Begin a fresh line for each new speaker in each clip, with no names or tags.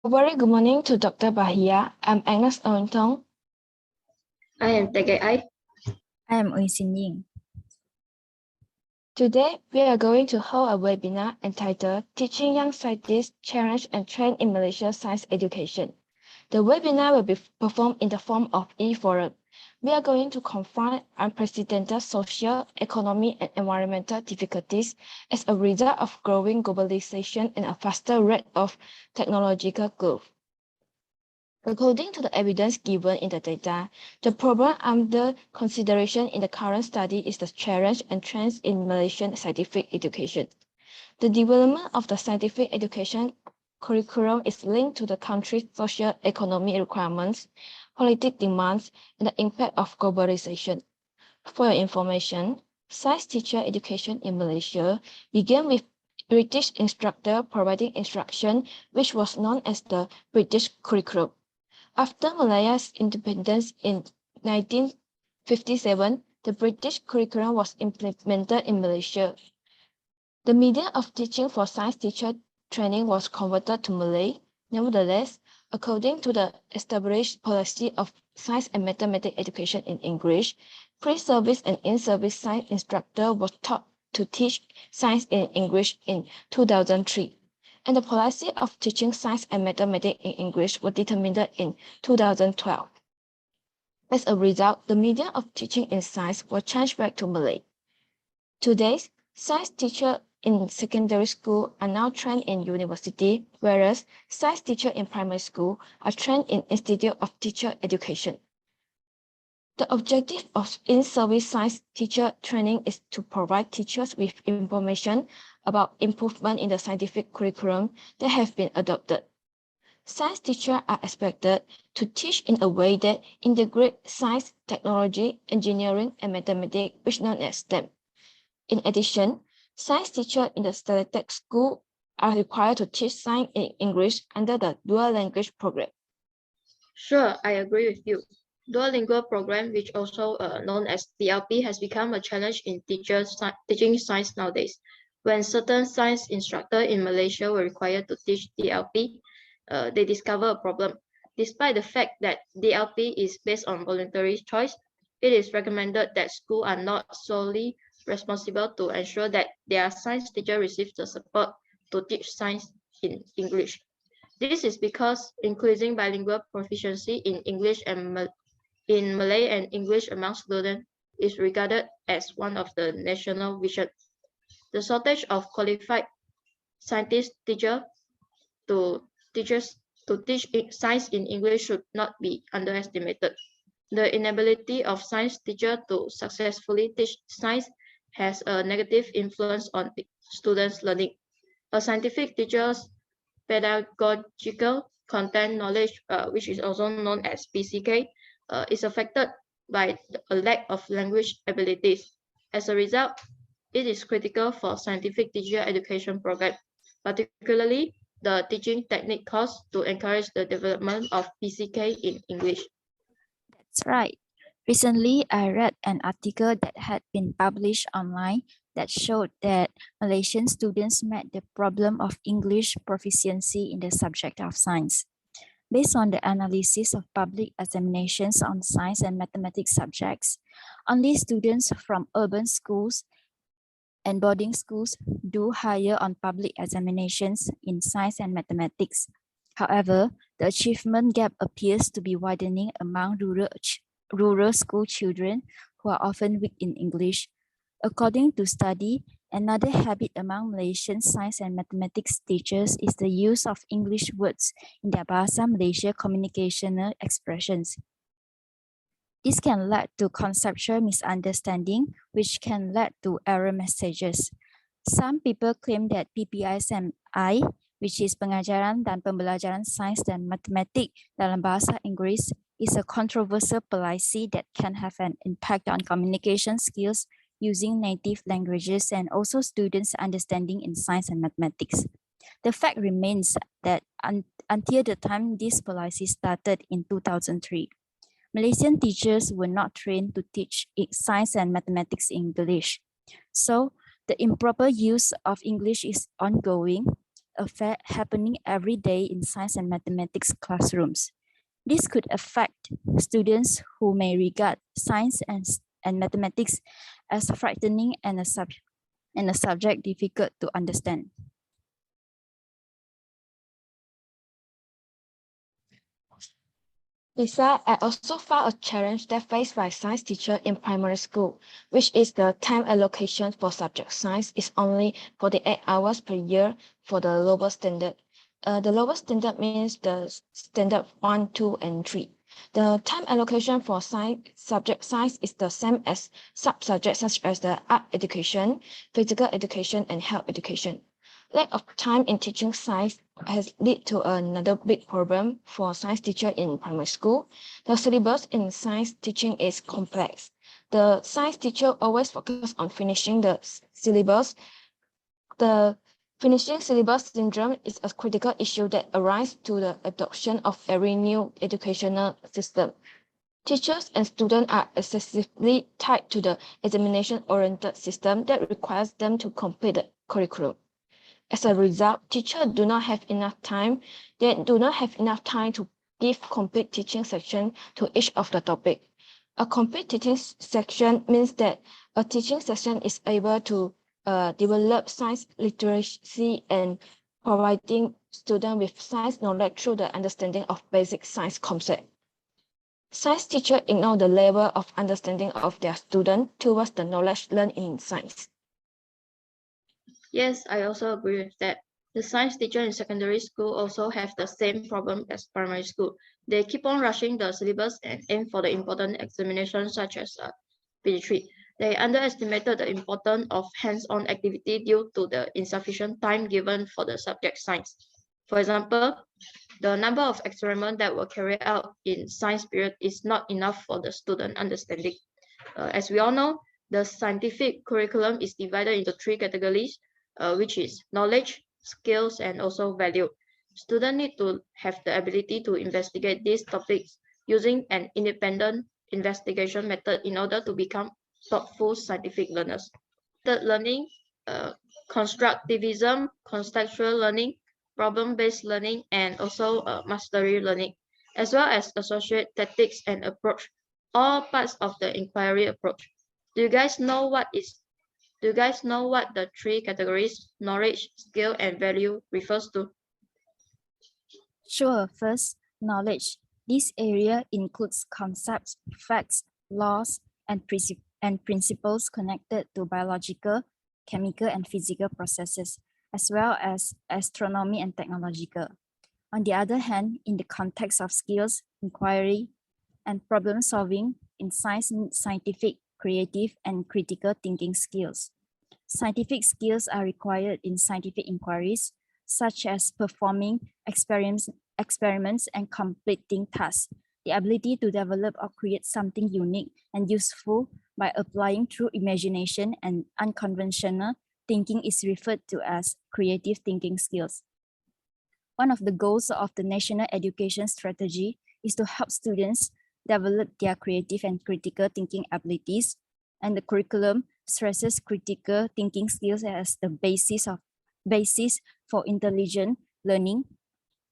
A very good morning to Dr. Bahia. I'm Agnes Ontong.
I am Tegay.
I am Uy Sin Ying.
Today, we are going to hold a webinar entitled Teaching Young Scientists Challenge and Trend in Malaysia Science Education. The webinar will be performed in the form of e-forum. We are going to confront unprecedented social, economic, and environmental difficulties as a result of growing globalization and a faster rate of technological growth. According to the evidence given in the data, the problem under consideration in the current study is the challenge and trends in Malaysian scientific education. The development of the scientific education curriculum is linked to the country's social economic requirements, political demands, and the impact of globalization. For your information, science teacher education in Malaysia began with British instructor providing instruction, which was known as the British curriculum. After Malaya's independence in 1957, the British curriculum was implemented in Malaysia. The medium of teaching for science teacher training was converted to Malay. Nevertheless, according to the established policy of science and mathematics education in English, pre-service and in-service science instructor was taught to teach science in English in 2003. And the policy of teaching science and mathematics in English was determined in 2012. As a result, the medium of teaching in science was changed back to Malay. Today, science teachers in secondary school are now trained in university, whereas science teachers in primary school are trained in Institute of Teacher Education. The objective of in-service science teacher training is to provide teachers with information about improvement in the scientific curriculum that have been adopted. Science teachers are expected to teach in a way that integrates science, technology, engineering, and mathematics, which is known as STEM. In addition, science teachers in the selected school are required to teach science in English under the dual language program.
Sure, I agree with you. Duolingo program, which also known as DLP, has become a challenge in teaching science nowadays. When certain science instructors in Malaysia were required to teach DLP, they discovered a problem. Despite the fact that DLP is based on voluntary choice, it is recommended that schools are not solely responsible to ensure that their science teacher receives the support to teach science in English. This is because increasing bilingual proficiency in English and in Malay and English among students is regarded as one of the national vision. The shortage of qualified scientist teachers to teach science in English should not be underestimated. The inability of science teachers to successfully teach science has a negative influence on students' learning. A scientific teacher's pedagogical content knowledge, which is also known as PCK, is affected by a lack of language abilities. As a result, it is critical for scientific teacher education program, particularly the teaching technique course, to encourage the development of PCK in English.
That's right. Recently, I read an article that had been published online that showed that Malaysian students met the problem of English proficiency in the subject of science. Based on the analysis of public examinations on science and mathematics subjects, only students from urban schools and boarding schools do higher on public examinations in science and mathematics. However, the achievement gap appears to be widening among rural school children who are often weak in English. According to study, another habit among Malaysian science and mathematics teachers is the use of English words in their Bahasa Malaysia communicational expressions. This can lead to conceptual misunderstanding, which can lead to error messages. Some people claim that PPSMI, which is Pengajaran dan Pembelajaran Sains dan Matematik dalam Bahasa Inggris, is a controversial policy that can have an impact on communication skills using native languages and also students' understanding in science and mathematics. The fact remains that until the time this policy started in 2003, Malaysian teachers were not trained to teach science and mathematics in English. So the improper use of English is ongoing, affair happening every day in science and mathematics classrooms. This could affect students who may regard science and mathematics as frightening and a subject difficult to understand.
Besides, I also found a challenge that faced by science teacher in primary school, which is the time allocation for subject science is only 48 hours per year for the lower standard. The lower standard means the standard 1, 2, and 3. The time allocation for subject science is the same as sub-subjects such as the art education, physical education, and health education. Lack of time in teaching science has led to another big problem for science teacher in primary school. The syllabus in science teaching is complex. The science teacher always focus on finishing the syllabus. The finishing syllabus syndrome is a critical issue that arises to the adoption of every new educational system. Teachers and students are excessively tied to the examination-oriented system that requires them to complete the curriculum. As a result, teachers do not have enough time. They do not have enough time to give complete teaching section to each of the topic. A complete teaching section means that a teaching section is able to develop science literacy and providing students with science knowledge through the understanding of basic science concepts. Science teachers ignore the level of understanding of their students towards the knowledge learned in science.
Yes, I also agree with that. The science teacher in secondary school also have the same problem as primary school. They keep on rushing the syllabus and aim for the important examinations such as PG3. They underestimated the importance of hands-on activity due to the insufficient time given for the subject science. For example, the number of experiments that were carried out in science period is not enough for the student understanding. As we all know, the scientific curriculum is divided into 3 categories, which is knowledge, skills, and also value. Students need to have the ability to investigate these topics using an independent investigation method in order to become thoughtful scientific learners. Third, learning, constructivism, contextual learning, problem-based learning, and also mastery learning, as well as associate tactics and approach, all parts of the inquiry approach. Do you guys know what the 3 categories, knowledge, skill, and value refers to?
Sure, first, knowledge. This area includes concepts, facts, laws, and principles connected to biological, chemical, and physical processes, as well as astronomy and technological. On the other hand, in the context of skills, inquiry, and problem solving in science, scientific, creative, and critical thinking skills. Scientific skills are required in scientific inquiries, such as performing experiments and completing tasks. The ability to develop or create something unique and useful by applying through imagination and unconventional thinking is referred to as creative thinking skills. One of the goals of the National Education Strategy is to help students develop their creative and critical thinking abilities, and the curriculum stresses critical thinking skills as the basis for intelligent learning.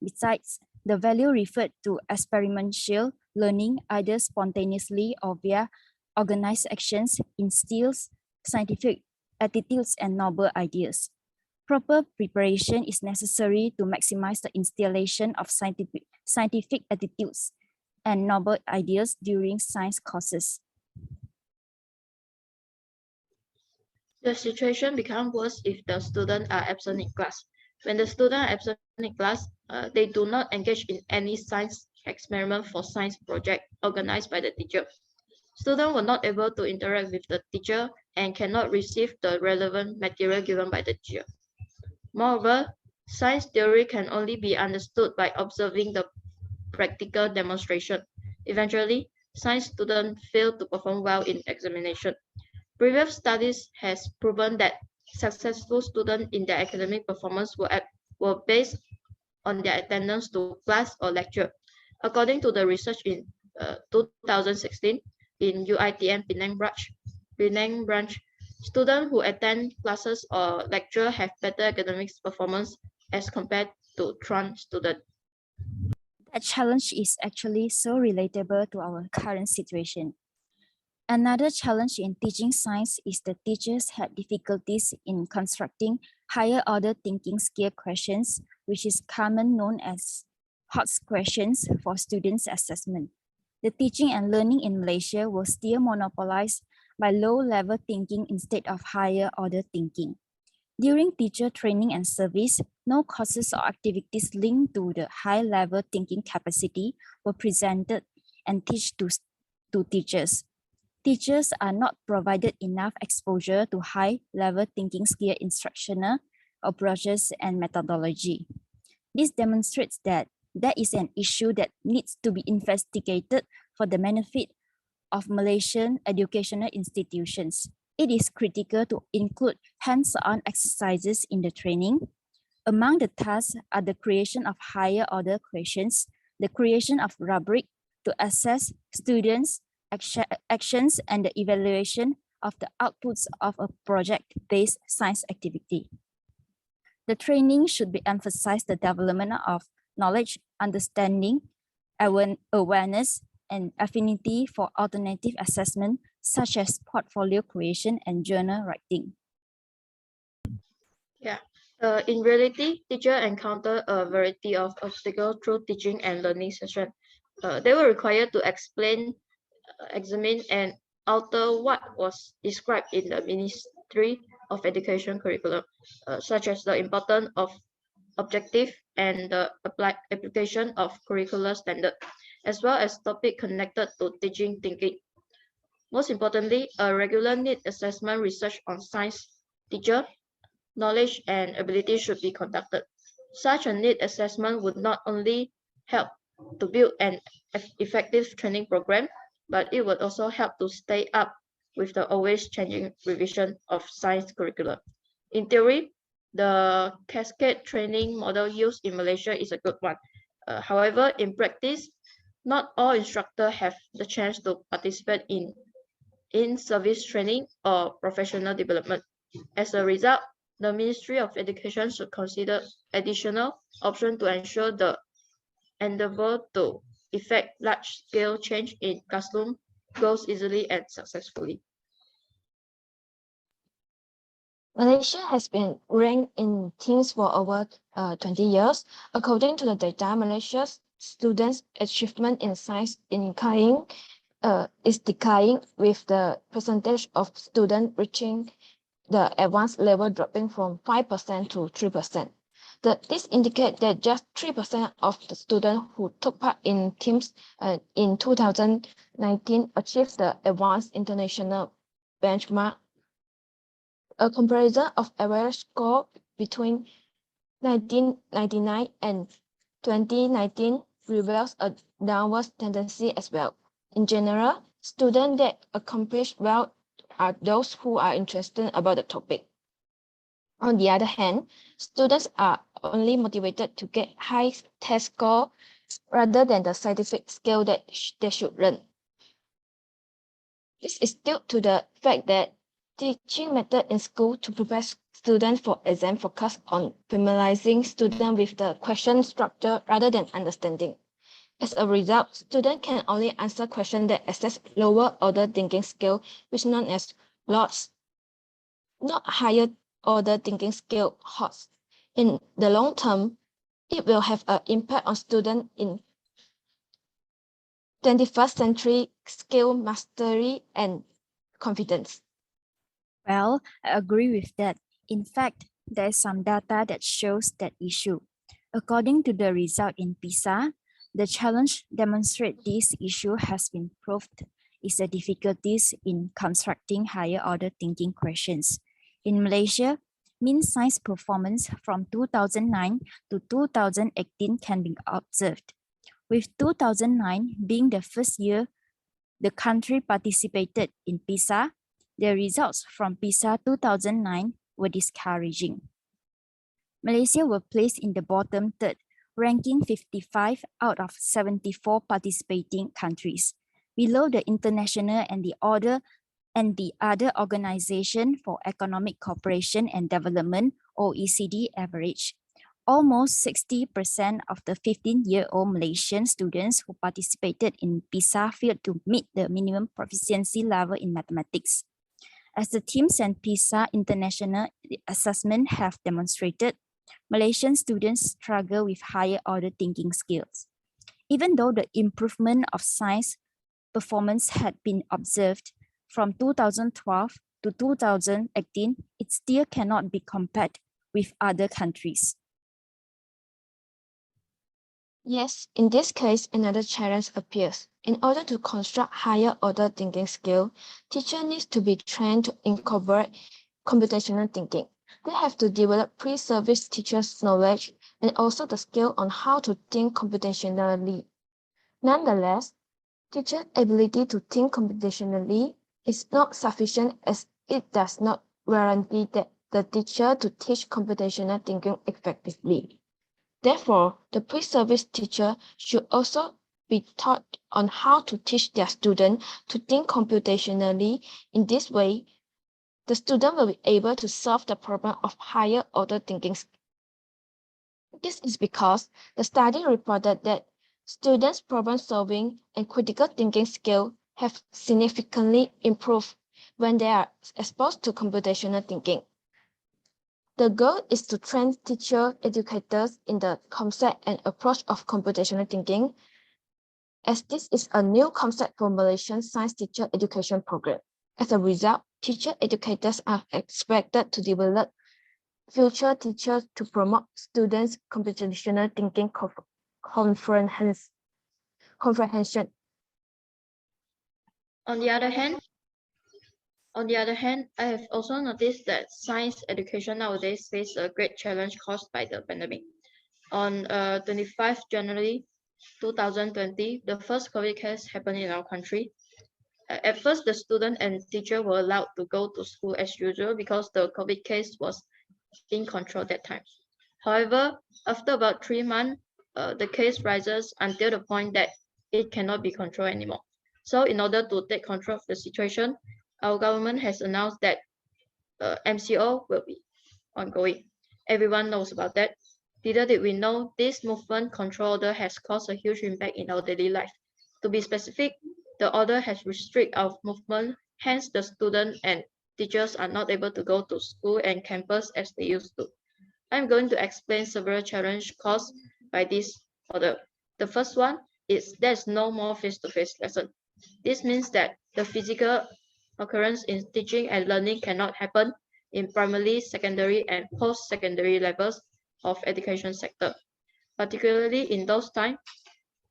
Besides, the value referred to experiential learning, either spontaneously or via organized actions, instills scientific attitudes and novel ideas. Proper preparation is necessary to maximize the installation of scientific attitudes and novel ideas during science courses.
The situation becomes worse if the students are absent in class. When the students are absent in class, they do not engage in any science experiment for science project organized by the teacher. Students were not able to interact with the teacher and cannot receive the relevant material given by the teacher. Moreover, science theory can only be understood by observing the practical demonstration. Eventually, science students fail to perform well in examination. Previous studies has proven that successful students in their academic performance were based on their attendance to class or lecture. According to the research in 2016 in UITM Penang branch, students who attend classes or lecture have better academic performance as compared to Tran students.
That challenge is actually so relatable to our current situation. Another challenge in teaching science is that teachers had difficulties in constructing higher order thinking skill questions, which is common known as HOTS questions for students' assessment. The teaching and learning in Malaysia was still monopolized by low-level thinking instead of higher order thinking. During teacher training and service, no courses or activities linked to the high-level thinking capacity were presented and taught to teachers. Teachers are not provided enough exposure to high-level thinking skill instructional approaches and methodology. This demonstrates that there is an issue that needs to be investigated for the benefit of Malaysian educational institutions. It is critical to include hands-on exercises in the training. Among the tasks are the creation of higher order questions, the creation of rubric to assess students' actions, and the evaluation of the outputs of a project-based science activity. The training should be emphasized the development of knowledge, understanding, awareness, and affinity for alternative assessment, such as portfolio creation and journal writing.
In reality, teachers encounter a variety of obstacles through teaching and learning sessions. They were required to explain, examine, and alter what was described in the Ministry of Education curriculum, such as the importance of objective and the application of curricular standard, as well as topics connected to teaching thinking. Most importantly, a regular need assessment research on science teacher knowledge and ability should be conducted. Such a need assessment would not only help to build an effective training program, but it would also help to stay up with the always changing revision of science curricula. In theory, the cascade training model used in Malaysia is a good one. However, in practice, not all instructors have the chance to participate in in-service training or professional development. As a result, the Ministry of Education should consider additional options to ensure the endeavor to effect large-scale change in classroom goes easily and successfully.
Malaysia has been ranked in teams for over 20 years. According to the data, Malaysia's students' achievement in science is declining, with the percentage of students reaching the advanced level dropping from 5% to 3%. This indicates that just 3% of the students who took part in teams in 2019 achieved the advanced international benchmark. A comparison of average score between 1999 and 2019 reveals a downward tendency as well. In general, students that accomplish well are those who are interested about the topic. On the other hand, students are only motivated to get high test score rather than the scientific skill that they should learn. This is due to the fact that teaching method in school to prepare students for exam focus on familiarizing students with the question structure rather than understanding. As a result, students can only answer questions that assess lower order thinking skill, which is known as LOTS, not higher order thinking skill HOTS. In the long term, it will have an impact on students in 21st century skill mastery and confidence.
Well, I agree with that. In fact, there is some data that shows that issue. According to the result in PISA, the challenge demonstrate this issue has been proved is the difficulties in constructing higher order thinking questions. In Malaysia, mean science performance from 2009 to 2018 can be observed, with 2009 being the first year the country participated in PISA. The results from PISA 2009 were discouraging. Malaysia were placed in the bottom third, ranking 55 out of 74 participating countries, below the international and the other Organization for Economic Cooperation and Development (OECD) average. Almost 60% of the 15-year-old Malaysian students who participated in PISA failed to meet the minimum proficiency level in mathematics. As the TIMSS and PISA international assessment have demonstrated, Malaysian students struggle with higher order thinking skills. Even though the improvement of science performance had been observed from 2012 to 2018, it still cannot be compared with other countries.
Yes, in this case, another challenge appears. In order to construct higher order thinking skill, teacher needs to be trained to incorporate computational thinking. They have to develop pre-service teachers' knowledge and also the skill on how to think computationally. Nonetheless, teacher ability to think computationally is not sufficient as it does not guarantee that the teacher to teach computational thinking effectively. Therefore, the pre-service teacher should also be taught on how to teach their student to think computationally. In this way, the student will be able to solve the problem of higher order thinking. This is because the study reported that students' problem-solving and critical thinking skills have significantly improved when they are exposed to computational thinking. The goal is to train teacher educators in the concept and approach of computational thinking, as this is a new concept for Malaysian science teacher education program. As a result, teacher educators are expected to develop future teachers to promote students' computational thinking comprehension.
On the other hand, I have also noticed that science education nowadays faces a great challenge caused by the pandemic. On 25 January 2020, the first COVID case happened in our country. At first, the student and teacher were allowed to go to school as usual because the COVID case was in control that time. However, after about 3 months, the case rises until the point that it cannot be controlled anymore. So in order to take control of the situation, our government has announced that MCO will be ongoing. Everyone knows about that. Little did we know this movement control order has caused a huge impact in our daily life. To be specific, the order has restricted our movement, hence the students and teachers are not able to go to school and campus as they used to. I'm going to explain several challenges caused by this order. The first one is there's no more face-to-face lesson. This means that the physical occurrence in teaching and learning cannot happen in primary, secondary, and post-secondary levels of education sector, particularly in those times.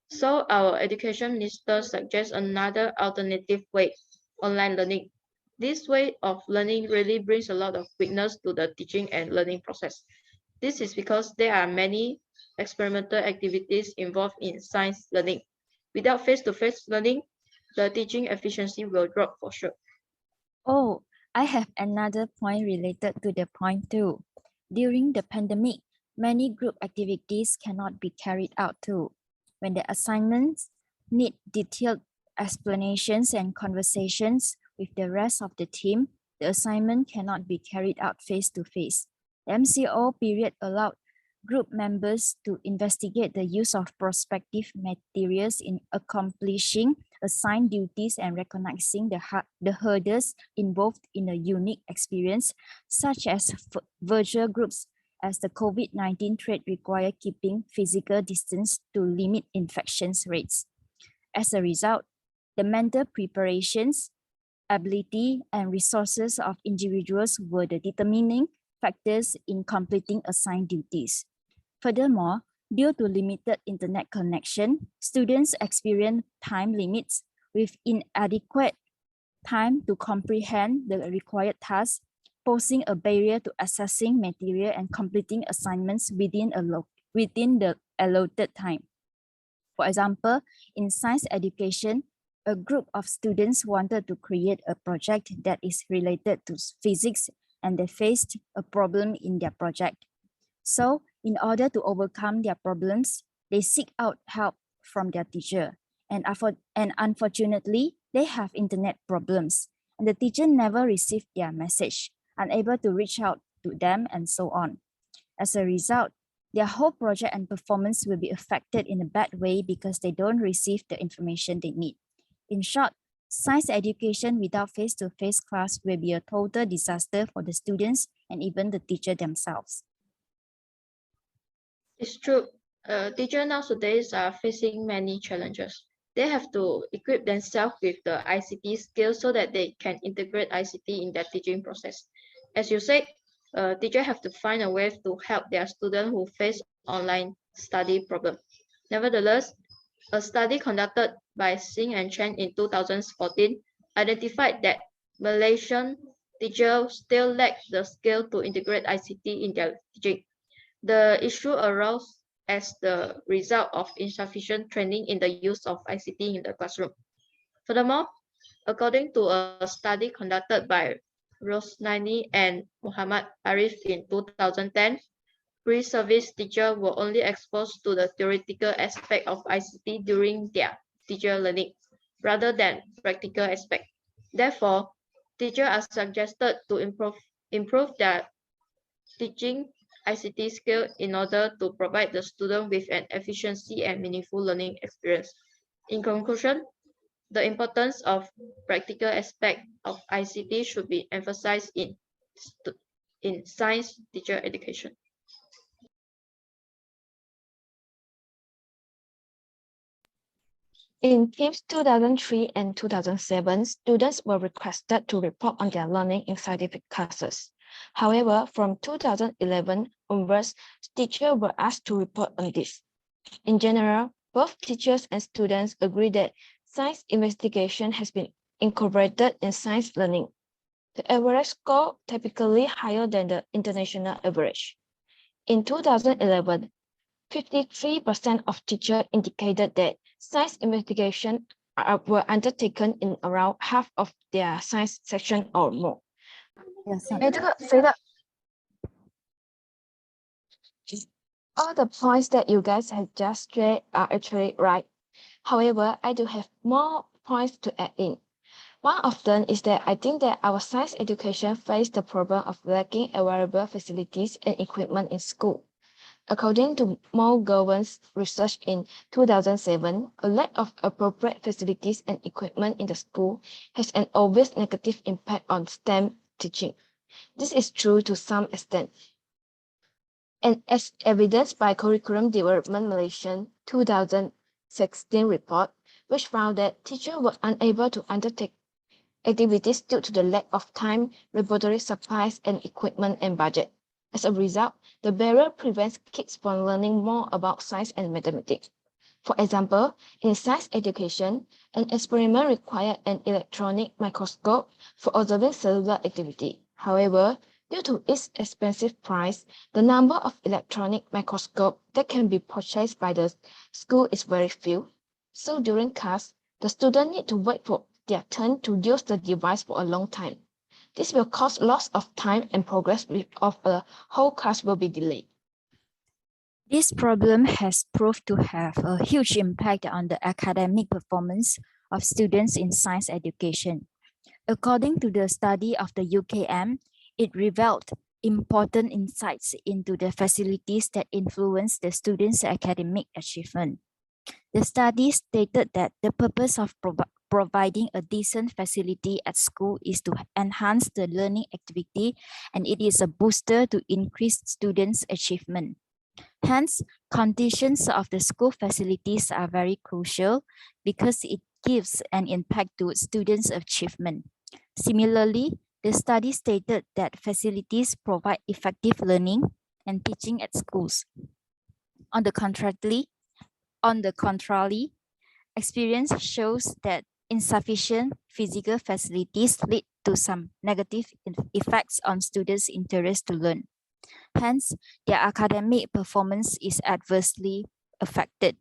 So our education minister suggests another alternative way, online learning. This way of learning really brings a lot of weakness to the teaching and learning process. This is because there are many experimental activities involved in science learning. Without face-to-face learning, the teaching efficiency will drop for sure.
Oh, I have another point related to the point too. During the pandemic, many group activities cannot be carried out too. When the assignments need detailed explanations and conversations with the rest of the team, the assignment cannot be carried out face-to-face. The MCO period allowed group members to investigate the use of prospective materials in accomplishing assigned duties and recognizing the hurdles involved in a unique experience, such as virtual groups, as the COVID-19 threat require keeping physical distance to limit infection rates. As a result, the mental preparations, ability, and resources of individuals were the determining factors in completing assigned duties. Furthermore, due to limited internet connection, students experience time limits with inadequate time to comprehend the required tasks, posing a barrier to accessing material and completing assignments within the allotted time. For example, in science education, a group of students wanted to create a project that is related to physics, and they faced a problem in their project. So, in order to overcome their problems, they seek out help from their teacher. And unfortunately, they have internet problems, and the teacher never received their message, unable to reach out to them, and so on. As a result, Their whole project and performance will be affected in a bad way because they don't receive the information they need. In short, science education without face-to-face class will be a total disaster for the students and even the teacher themselves.
It's true. Teachers nowadays are facing many challenges. They have to equip themselves with the ICT skills so that they can integrate ICT in their teaching process. As you said, teachers have to find a way to help their students who face online study problem. Nevertheless, a study conducted by Singh and Chen in 2014 identified that Malaysian teachers still lack the skill to integrate ICT in their teaching. The issue arose as the result of insufficient training in the use of ICT in the classroom. Furthermore, according to a study conducted by Rosnani and Muhammad Arif in 2010, pre-service teachers were only exposed to the theoretical aspect of ICT during their teacher learning, rather than practical aspect. Therefore, teachers are suggested to improve their teaching ICT skill in order to provide the student with an efficiency and meaningful learning experience. In conclusion, the importance of practical aspect of ICT should be emphasized in science teacher education.
In TIPS 2003 and 2007, students were requested to report on their learning in scientific classes. However, from 2011 onwards, teachers were asked to report on this. In general, both teachers and students agree that science investigation has been incorporated in science learning. The average score typically higher than the international average. In 2011, 53% of teachers indicated that science investigations were undertaken in around half of their science section or more. 这个谁的 All the points that you guys have just shared are actually right. However, I do have more points to add in. One of them is that I think that our science education faces the problem of lacking available facilities and equipment in school. According to McGovern's research in 2007, a lack of appropriate facilities and equipment in the school has an obvious negative impact on STEM teaching. This is true to some extent. And as evidenced by Curriculum Development Malaysian 2016 report, which found that teachers were unable to undertake activities due to the lack of time, laboratory supplies, and equipment and budget. As a result, the barrier prevents kids from learning more about science and mathematics. For example, in science education, an experiment required an electronic microscope for observing cellular activity. However, due to its expensive price, the number of electronic microscopes that can be purchased by the school is very few. So during class, the students need to wait for their turn to use the device for a long time. This will cause loss of time and progress of a whole class will be delayed.
This problem has proved to have a huge impact on the academic performance of students in science education. According to the study of the UKM, it revealed important insights into the facilities that influence the students' academic achievement. The study stated that the purpose of providing a decent facility at school is to enhance the learning activity, and it is a booster to increase students' achievement. Hence, conditions of the school facilities are very crucial because it gives an impact to students' achievement. Similarly, the study stated that facilities provide effective learning and teaching at schools. On the contrary, experience shows that insufficient physical facilities lead to some negative effects on students' interest to learn. Hence, their academic performance is adversely affected.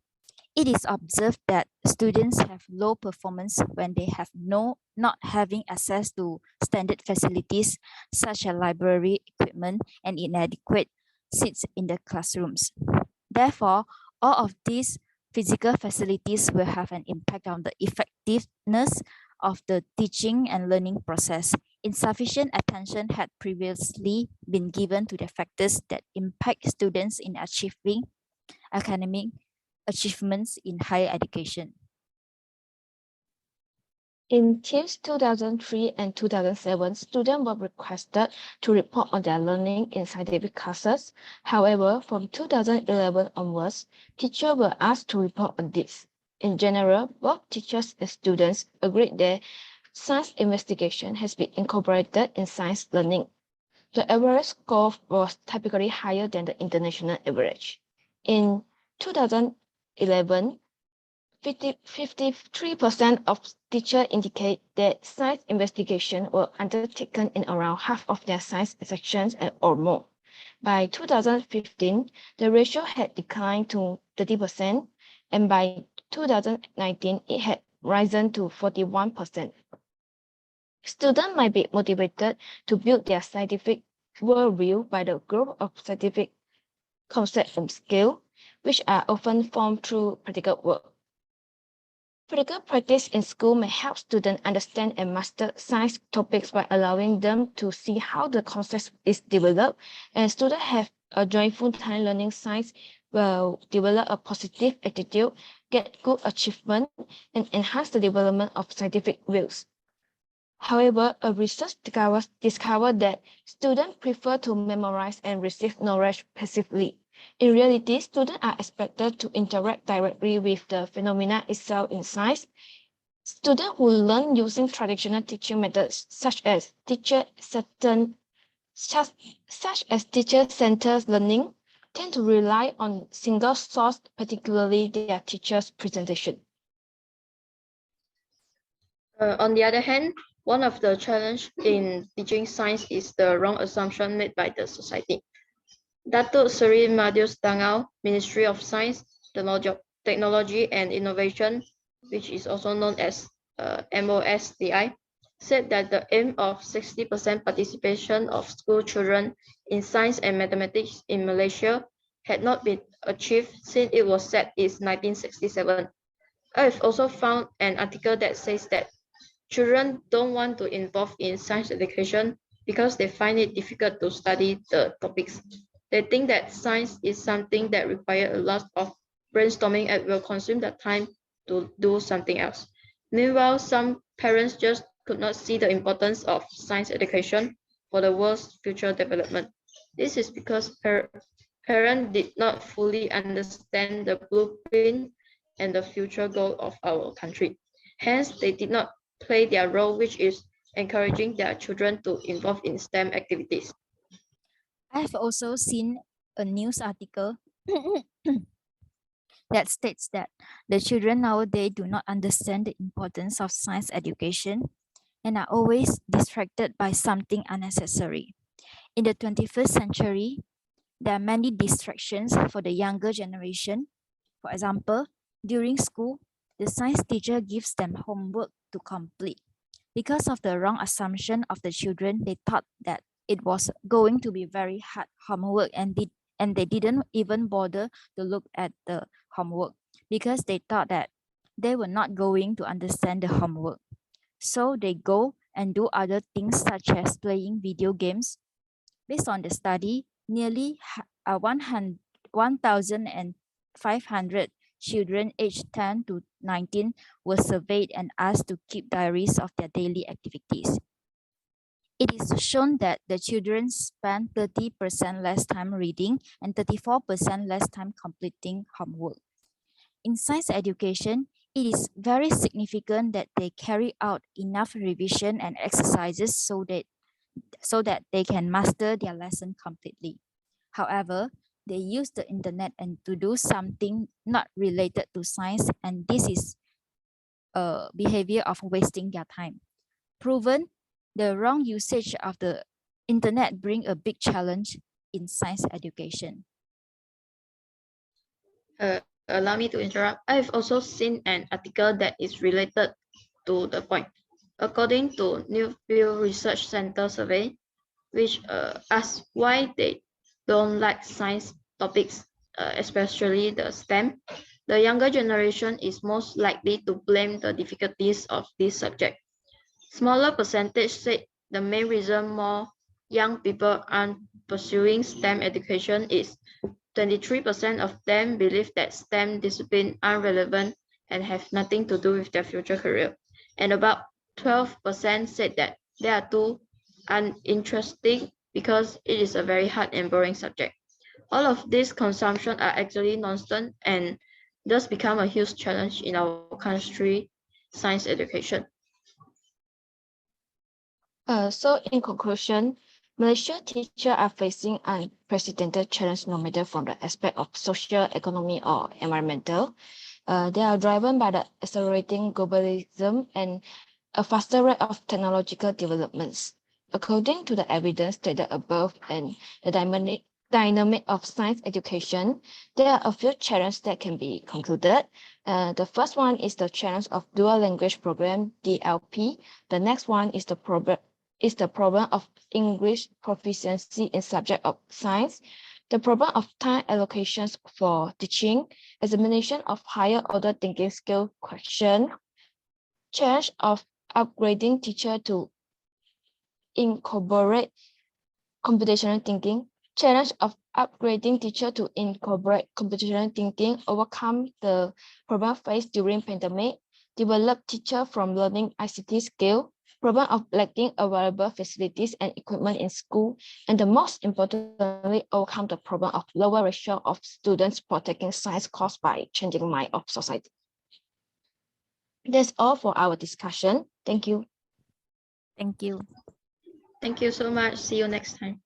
It is observed that students have low performance when they have not having access to standard facilities such as library equipment and inadequate seats in the classrooms. Therefore, all of these physical facilities will have an impact on the effectiveness of the teaching and learning process. Insufficient attention had previously been given to the factors that impact students in achieving academic achievements in higher education.
In TIPS 2003 and 2007, students were requested to report on their learning in scientific classes. However, from 2011 onwards, teachers were asked to report on this. In general, both teachers and students agreed that science investigation has been incorporated in science learning. The average score was typically higher than the international average. In 2011, 53% of teachers indicate that science investigations were undertaken in around half of their science sections or more. By 2015, the ratio had declined to 30%, and by 2019, it had risen to 41%. Students might be motivated to build their scientific worldview by the growth of scientific concepts and skills, which are often formed through practical work. Practical practice in school may help students understand and master science topics by allowing them to see how the concept is developed, and students have a joyful time learning science will develop a positive attitude, get good achievement, and enhance the development of scientific views. However, a research discovered that students prefer to memorize and receive knowledge passively. In reality, students are expected to interact directly with the phenomena itself in science. Students who learn using traditional teaching methods, such as teacher-centered learning, tend to rely on single source, particularly their teacher's presentation.
On the other hand, one of the challenges in teaching science is the wrong assumption made by the society. Datuk Seri Madius Dangau, Ministry of Science, Technology and Innovation, which is also known as MOSDI, said that the aim of 60% participation of school children in science and mathematics in Malaysia had not been achieved since it was set in 1967. I've also found an article that says that children don't want to involve in science education because they find it difficult to study the topics. They think that science is something that requires a lot of brainstorming and will consume the time to do something else. Meanwhile, some parents just could not see the importance of science education for the world's future development. This is because parents did not fully understand the blueprint and the future goal of our country. Hence, they did not play their role, which is encouraging their children to involve in STEM activities.
I have also seen a news article that states that the children nowadays do not understand the importance of science education and are always distracted by something unnecessary. In the 21st century, there are many distractions for the younger generation. For example, during school, the science teacher gives them homework to complete. Because of the wrong assumption of the children, they thought that it was going to be very hard homework and they didn't even bother to look at the homework because they thought that they were not going to understand the homework. So they go and do other things such as playing video games. Based on the study, nearly 1,500 children aged 10 to 19 were surveyed and asked to keep diaries of their daily activities. It is shown that the children spend 30% less time reading and 34% less time completing homework. In science education, it is very significant that they carry out enough revision and exercises so that they can master their lesson completely. However, they use the internet and to do something not related to science, and this is a behavior of wasting their time. Proven, the wrong usage of the internet bring a big challenge in science education.
Allow me to interrupt. I've also seen an article that is related to the point. According to Newfield Research Center survey, which asks why they don't like science topics, especially the STEM, the younger generation is most likely to blame the difficulties of this subject. Smaller percentage said the main reason more young people aren't pursuing STEM education is 23% of them believe that STEM disciplines are relevant and have nothing to do with their future career. And about 12% said that they are too uninteresting because it is a very hard and boring subject. All of these consumption are actually nonsense and thus become a huge challenge in our country science education.
So in conclusion, Malaysia teachers are facing unprecedented challenge no matter from the aspect of social, economy, or environmental. They are driven by the accelerating globalism and a faster rate of technological developments. According to the evidence stated above and the dynamic of science education, there are a few challenges that can be concluded. The first one is the challenge of dual language program, DLP. The next one is the problem of English proficiency in subject of science, the problem of time allocations for teaching, examination of higher order thinking skill question, challenge of upgrading teacher to incorporate computational thinking, challenge of upgrading teacher to incorporate computational thinking, overcome the problem faced during pandemic, develop teacher from learning ICT skill, problem of lacking available facilities and equipment in school, and the most importantly, overcome the problem of lower ratio of students partaking science caused by changing mind of society. That's all for our discussion. Thank you.
Thank you.
Thank you so much. See you next time.